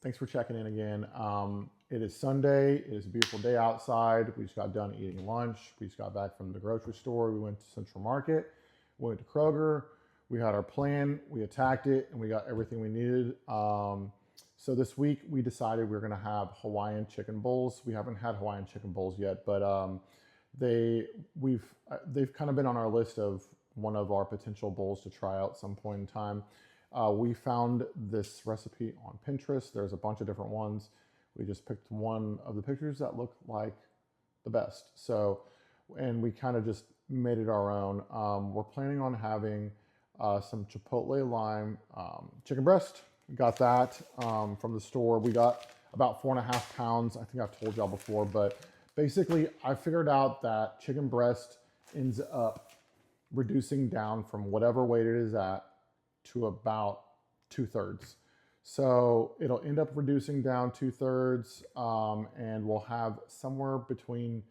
Thanks for checking in again. It is Sunday. It is a beautiful day outside. We just got done eating lunch. We just got back from the grocery store. We went to Central Market. We went to Kroger. We had our plan. We attacked it, and we got everything we needed. So this week we decided we are going to have Hawaiian Chicken Bowls. We haven't had Hawaiian Chicken Bowls yet, but they they've kind of been on our list of one of our potential bowls to try out some point in time. We found this recipe on Pinterest. There's a bunch of different ones. We just picked one of the pictures that looked like the best. So, and we kind of just made it our own. We're planning on having some chipotle lime chicken breast. We got that from the store. We got about 4.5 pounds. I think I've told y'all before, but basically I figured out that chicken breast ends up reducing down from whatever weight it is at to about 2/3. So it'll end up reducing down 2/3, and we'll have somewhere between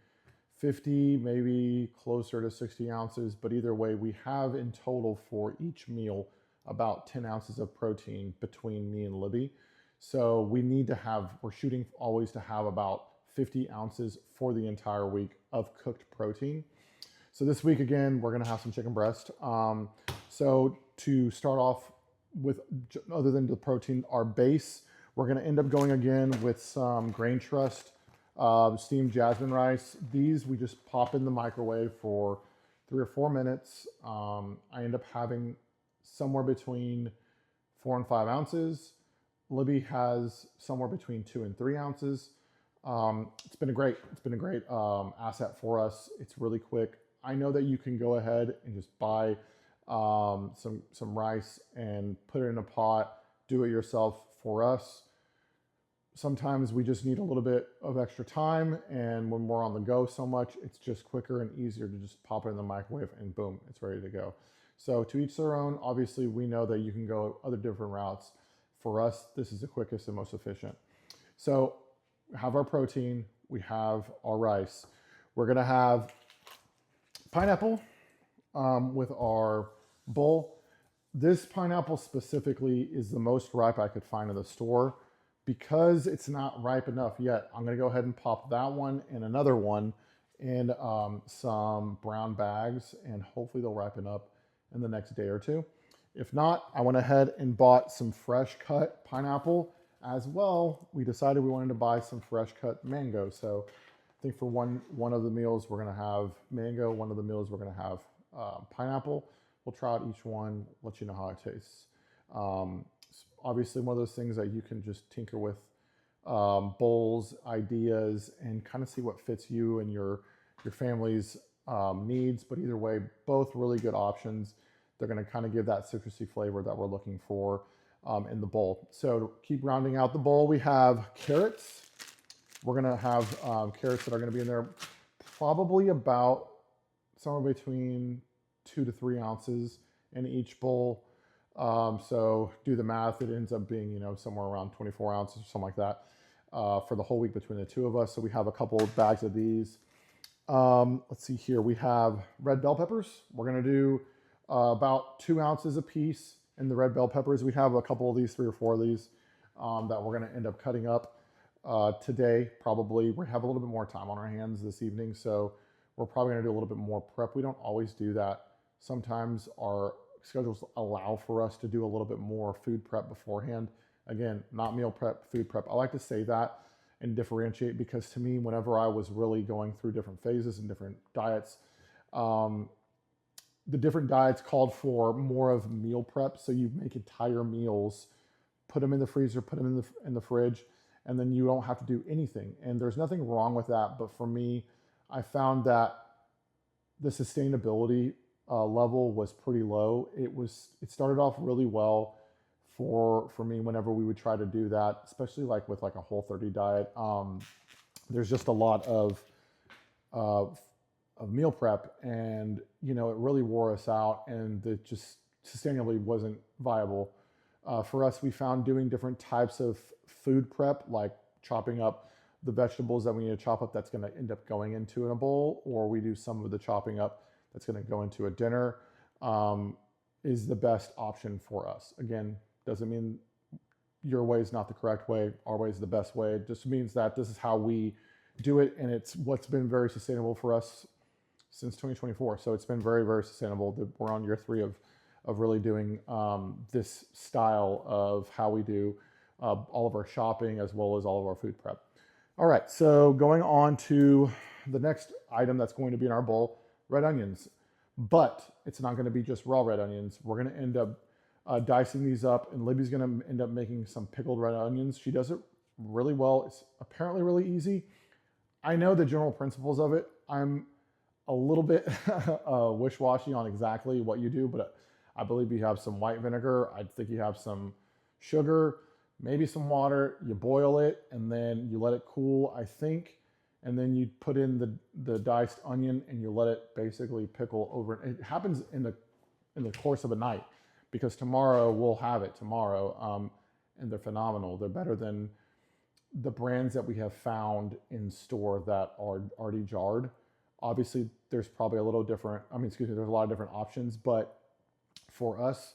50, maybe closer to 60 ounces. But either way, we have in total for each meal about 10 ounces of protein between me and Libby. So we need to have, we're shooting always to have about 50 ounces for the entire week of cooked protein. So this week, again, we're going to have some chicken breast. So to start off with, other than the protein, our base, we're going to end up going again with some Grain Trust steamed jasmine rice. These we just pop in the microwave for 3 or 4 minutes. I end up having somewhere between 4 and 5 ounces. Libby has somewhere between 2 and 3 ounces. It's been a great asset for us. It's really quick. I know that you can go ahead and just buy some rice and put it in a pot, do it yourself. For us, sometimes we just need a little bit of extra time, and when we're on the go so much, it's just quicker and easier to just pop it in the microwave and boom, it's ready to go. So to each their own. Obviously, we know that you can go other different routes. For us, this is the quickest and most efficient. So we have our protein, we have our rice. We're gonna have pineapple with our bowl. This pineapple specifically is the most ripe I could find in the store. Because it's not ripe enough yet, I'm gonna go ahead and pop that one and another one in some brown bags, and hopefully they'll ripen up in the next day or two. If not, I went ahead and bought some fresh cut pineapple as well. We decided we wanted to buy some fresh cut mango. So I think for one of the meals we're gonna have mango, one of the meals we're gonna have pineapple. We'll try out each one, let you know how it tastes. Obviously, one of those things that you can just tinker with bowls, ideas, and kind of see what fits you and your family's needs. But either way, both really good options. They're going to kind of give that citrusy flavor that we're looking for in the bowl. So to keep rounding out the bowl, we have carrots. We're going to have carrots that are going to be in there probably about somewhere between 2 to 3 ounces in each bowl. So do the math, it ends up being, somewhere around 24 ounces or something like that for the whole week between the two of us. So we have a couple of bags of these. Let's see here. We have red bell peppers. We're going to do about 2 ounces a piece in the red bell peppers. We have a couple of these, 3 or 4 of these that we're going to end up cutting up today. Probably we have a little bit more time on our hands this evening, so we're probably going to do a little bit more prep. We don't always do that. Sometimes our schedules allow for us to do a little bit more food prep beforehand. Again, not meal prep, food prep. I like to say that and differentiate, because to me, whenever I was really going through different phases and different diets, the different diets called for more of meal prep. So you make entire meals, put them in the freezer, put them in the fridge, and then you don't have to do anything. And there's nothing wrong with that. But for me, I found that the sustainability level was pretty low. It started off really well for me whenever we would try to do that, especially like with like a Whole30 diet. There's just a lot of meal prep, and it really wore us out, and it just sustainably wasn't viable. For us, we found doing different types of food prep, like chopping up the vegetables that we need to chop up that's going to end up going into a bowl, or we do some of the chopping up that's going to go into a dinner, is the best option for us. Again, doesn't mean your way is not the correct way. Our way is the best way. It just means that this is how we do it, and it's what's been very sustainable for us since 2024. So it's been very, very sustainable. We're on year 3 of really doing this style of how we do all of our shopping as well as all of our food prep. All right, so going on to the next item that's going to be in our bowl, red onions. But it's not going to be just raw red onions. We're going to end up dicing these up, and Libby's going to end up making some pickled red onions. She does it really well. It's apparently really easy. I know the general principles of it. I'm a little bit wish-washy on exactly what you do, but I believe you have some white vinegar. I think you have some sugar, maybe some water. You boil it, and then you let it cool, I think. And then you put in the diced onion, and you let it basically pickle over. It happens in the course of a night, because tomorrow we'll have it tomorrow, and they're phenomenal. They're better than the brands that we have found in store that are already jarred. Obviously, there's probably a little different. There's a lot of different options, but for us,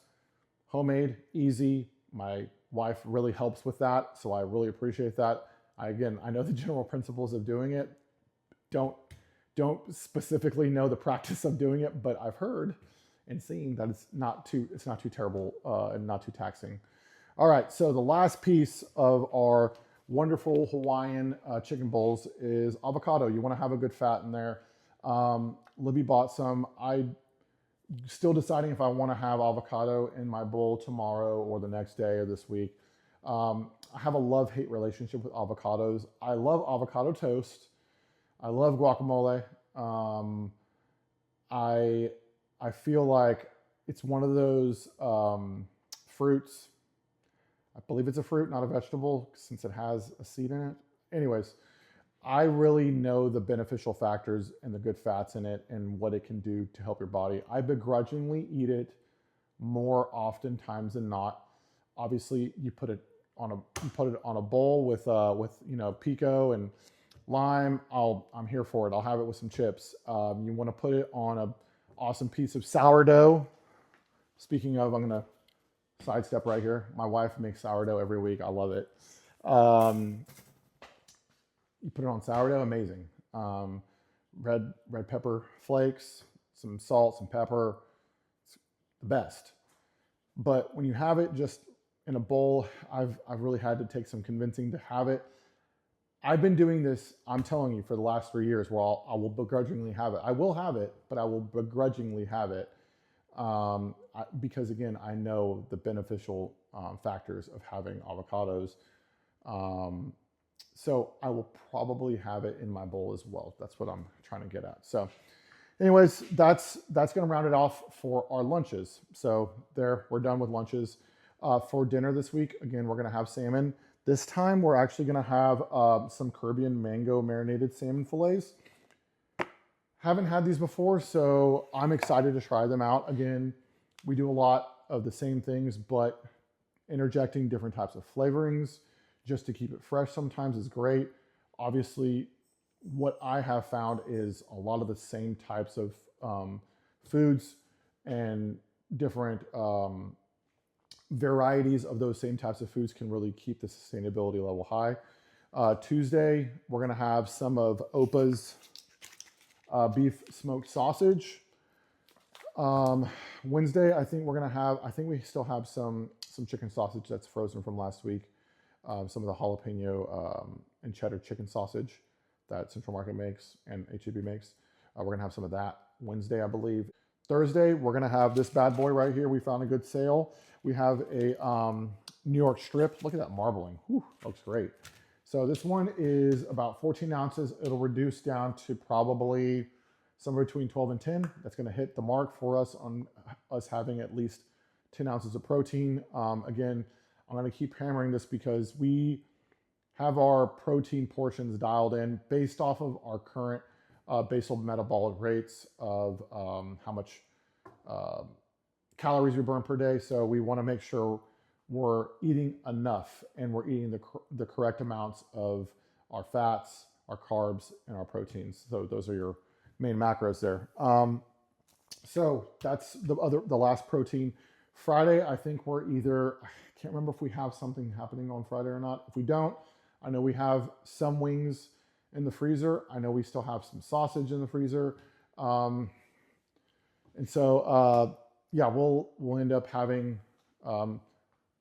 homemade, easy. My wife really helps with that, so I really appreciate that. I know the general principles of doing it. Don't specifically know the practice of doing it, but I've heard and seen that it's not too terrible and not too taxing. All right, so the last piece of our wonderful Hawaiian chicken bowls is avocado. You want to have a good fat in there. Libby bought some. I'm still deciding if I want to have avocado in my bowl tomorrow or the next day or this week. I have a love-hate relationship with avocados. I love avocado toast. I love guacamole. I feel like it's one of those fruits. I believe it's a fruit, not a vegetable, since it has a seed in it. Anyways, I really know the beneficial factors and the good fats in it and what it can do to help your body. I begrudgingly eat it more oftentimes than not. Obviously, you put it on a bowl with pico and lime. I'm here for it. I'll have it with some chips. You want to put it on a awesome piece of sourdough. Speaking of, I'm gonna sidestep right here. My wife makes sourdough every week. I love it. You put it on sourdough, amazing. Red pepper flakes, some salt, some pepper. It's the best. But when you have it just in a bowl, I've really had to take some convincing to have it. I've been doing this, I'm telling you, for the last 3 years, where I will begrudgingly have it. I will have it, but I will begrudgingly have it because, again, I know the beneficial factors of having avocados. So I will probably have it in my bowl as well. That's what I'm trying to get at. So anyways, that's going to round it off for our lunches. So we're done with lunches. For dinner this week, again, we're going to have salmon. This time, we're actually going to have some Caribbean mango marinated salmon fillets. Haven't had these before, so I'm excited to try them out. Again, we do a lot of the same things, but interjecting different types of flavorings just to keep it fresh sometimes is great. Obviously, what I have found is a lot of the same types of foods and different varieties of those same types of foods can really keep the sustainability level high. Tuesday, we're going to have some of Opa's beef smoked sausage. Wednesday, I think we still have some chicken sausage that's frozen from last week. Some of the jalapeno and cheddar chicken sausage that Central Market makes and H-E-B makes. We're going to have some of that Wednesday, I believe. Thursday, we're going to have this bad boy right here. We found a good sale. We have a New York strip. Look at that marbling. Whew, looks great. So this one is about 14 ounces. It'll reduce down to probably somewhere between 12 and 10. That's going to hit the mark for us on us having at least 10 ounces of protein. Again, I'm going to keep hammering this because we have our protein portions dialed in based off of our current basal metabolic rates of how much calories we burn per day. So we want to make sure we're eating enough and we're eating the correct amounts of our fats, our carbs, and our proteins. So those are your main macros there. So that's the last protein Friday, I think I can't remember if we have something happening on Friday or not. If we don't, I know we have some wings in the freezer. I know we still have some sausage in the freezer. Um, and so, yeah, we'll end up having um,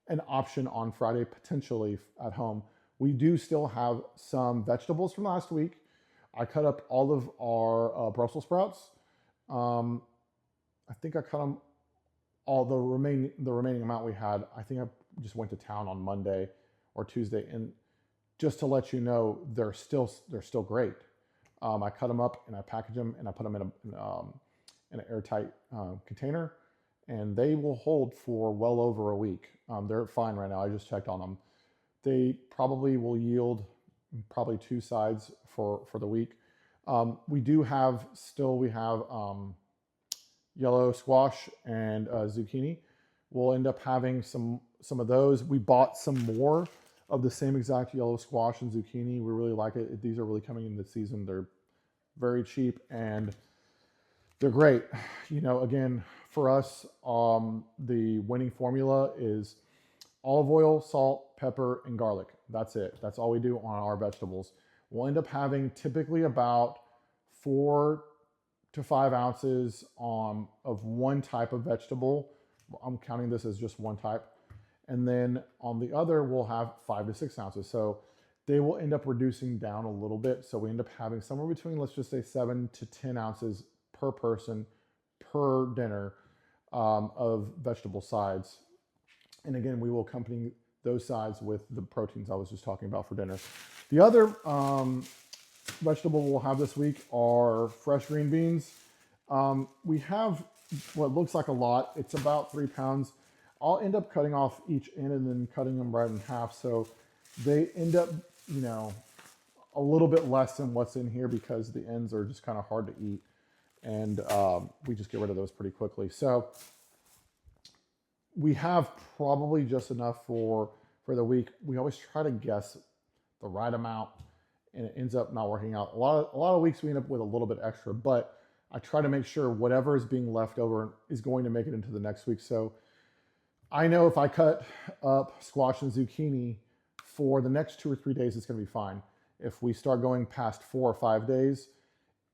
an option on Friday potentially at home. We do still have some vegetables from last week. I cut up all of our Brussels sprouts. Um, I think I cut them all the remaining amount we had. I think I just went to town on Monday or Tuesday, and just to let you know, they're still great. I cut them up and I package them and I put them in an airtight container, and they will hold for well over a week. They're fine right now. I just checked on them. They probably will yield probably two sides for the week. We have yellow squash and zucchini. We'll end up having some of those. We bought some more of the same exact yellow squash and zucchini. We really like it. These are really coming in this season. They're very cheap and they're great. Again, for us, the winning formula is olive oil, salt, pepper, and garlic. That's it. That's all we do on our vegetables. We'll end up having typically about 4 to 5 ounces of one type of vegetable. I'm counting this as just one type. And then on the other, we'll have 5 to 6 ounces. So they will end up reducing down a little bit. So we end up having somewhere between, let's just say 7 to 10 ounces per person per dinner of vegetable sides. And again, we will accompany those sides with the proteins I was just talking about for dinner. The other vegetable we'll have this week are fresh green beans. We have what looks like a lot. It's about 3 pounds. I'll end up cutting off each end and then cutting them right in half. So they end up, a little bit less than what's in here because the ends are just kind of hard to eat. And we just get rid of those pretty quickly. So we have probably just enough for the week. We always try to guess the right amount, and it ends up not working out. A lot of weeks we end up with a little bit extra, but I try to make sure whatever is being left over is going to make it into the next week. So I know if I cut up squash and zucchini for the next 2 or 3 days, it's going to be fine. If we start going past 4 or 5 days,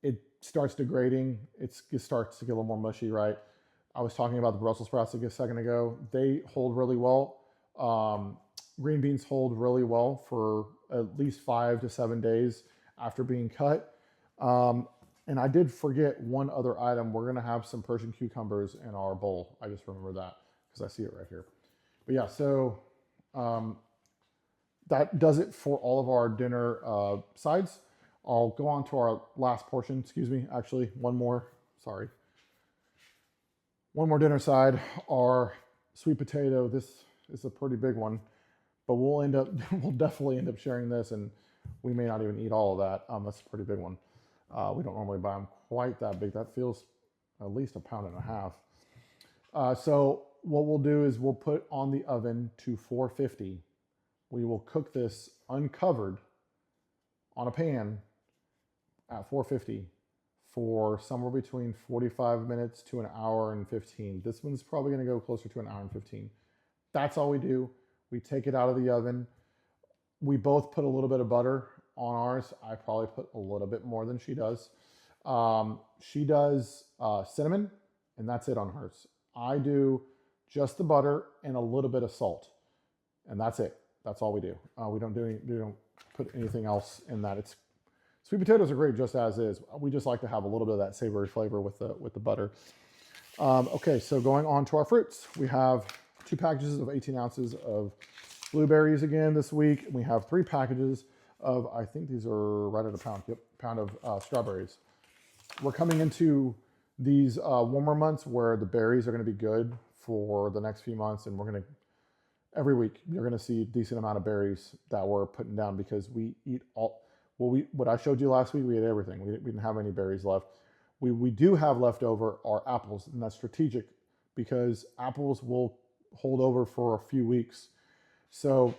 it starts degrading. It starts to get a little more mushy, right? I was talking about the Brussels sprouts a second ago. They hold really well. Green beans hold really well for at least 5 to 7 days after being cut. And I did forget one other item. We're going to have some Persian cucumbers in our bowl. I just remember that because I see it right here. But yeah, so that does it for all of our dinner sides. I'll go on to our last portion. Excuse me. Actually, one more. Sorry. One more dinner side, our sweet potato. This is a pretty big one, but we'll definitely end up sharing this, and we may not even eat all of that. That's a pretty big one. We don't normally buy them quite that big. That feels at least 1.5 pounds. So what we'll do is we'll put on the oven to 450. We will cook this uncovered on a pan at 450 for somewhere between 45 minutes to an hour and 15. This one's probably going to go closer to an hour and 15. That's all we do. We take it out of the oven. We both put a little bit of butter on ours. I probably put a little bit more than she does. She does cinnamon, and that's it on hers. I do just the butter and a little bit of salt, and that's it. That's all we do. We don't put anything else in that. Sweet potatoes are great just as is. We just like to have a little bit of that savory flavor with the butter. Okay, so going on to our fruits. We have 2 packages of 18 ounces of blueberries again this week. And we have 3 packages of, I think these are right at a pound, pound of strawberries. We're coming into these warmer months where the berries are going to be good for the next few months, and every week you're going to see a decent amount of berries that we're putting down because we eat all. What I showed you last week, we ate everything. We didn't have any berries left. We do have left over are apples, and that's strategic because apples will hold over for a few weeks. So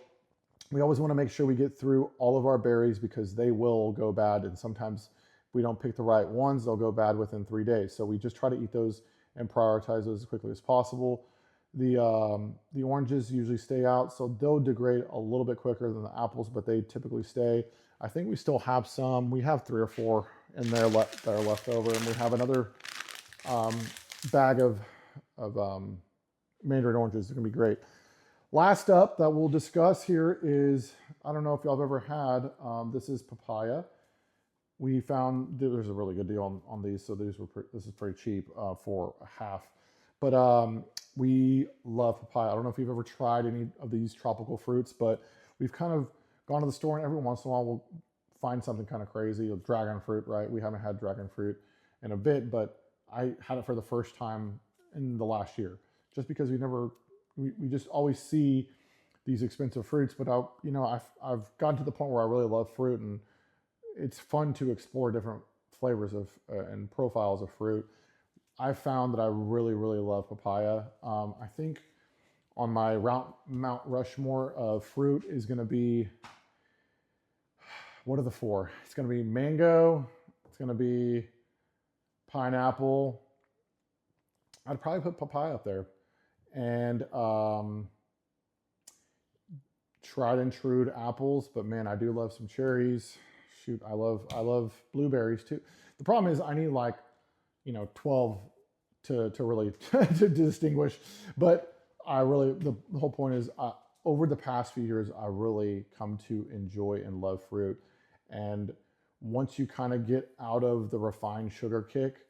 we always want to make sure we get through all of our berries because they will go bad, and sometimes if we don't pick the right ones, they'll go bad within 3 days. So we just try to eat those and prioritize those as quickly as possible. The oranges usually stay out, so they'll degrade a little bit quicker than the apples, but they typically stay. I think we still have some. We have 3 or 4 in there that are left over, and we have another um, bag of mandarin oranges. They're gonna be great. Last up that we'll discuss here is, I don't know if y'all have ever had, this is papaya. We found there's a really good deal on these, so this is pretty cheap for a half. But we love papaya. I don't know if you've ever tried any of these tropical fruits, but we've kind of gone to the store and every once in a while we'll find something kind of crazy. Dragon fruit, right? We haven't had dragon fruit in a bit, but I had it for the first time in the last year, just because we just always see these expensive fruits. But I've gotten to the point where I really love fruit, and it's fun to explore different flavors of and profiles of fruit. I found that I really, really love papaya. I think on my Mount Rushmore of fruit is going to be, what are the 4? It's going to be mango. It's going to be pineapple. I'd probably put papaya up there. And tried and true apples, but man, I do love some cherries. Shoot, I love blueberries too. The problem is I need like 12 to really to distinguish. But I really, the whole point is, over the past few years, I really come to enjoy and love fruit. And once you kind of get out of the refined sugar kick,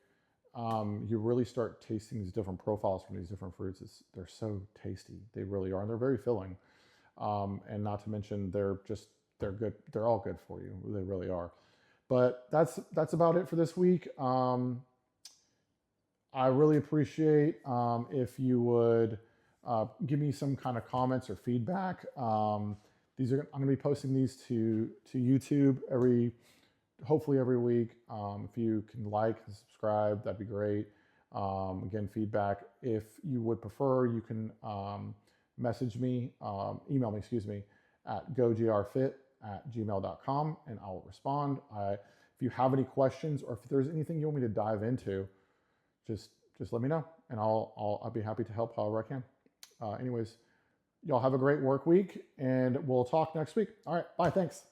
you really start tasting these different profiles from these different fruits. They're so tasty. They really are, and they're very filling. And not to mention, they're good. They're all good for you. They really are. But that's about it for this week. I really appreciate if you would give me some kind of comments or feedback. I'm going to be posting these to YouTube hopefully every week. If you can like and subscribe, that'd be great. Again, feedback. If you would prefer, you can email me, excuse me, at gogrfit@gmail.com, and I'll respond. If you have any questions, or if there's anything you want me to dive into, just let me know, and I'll be happy to help however I can. Anyways, y'all have a great work week, and we'll talk next week. All right, bye, thanks.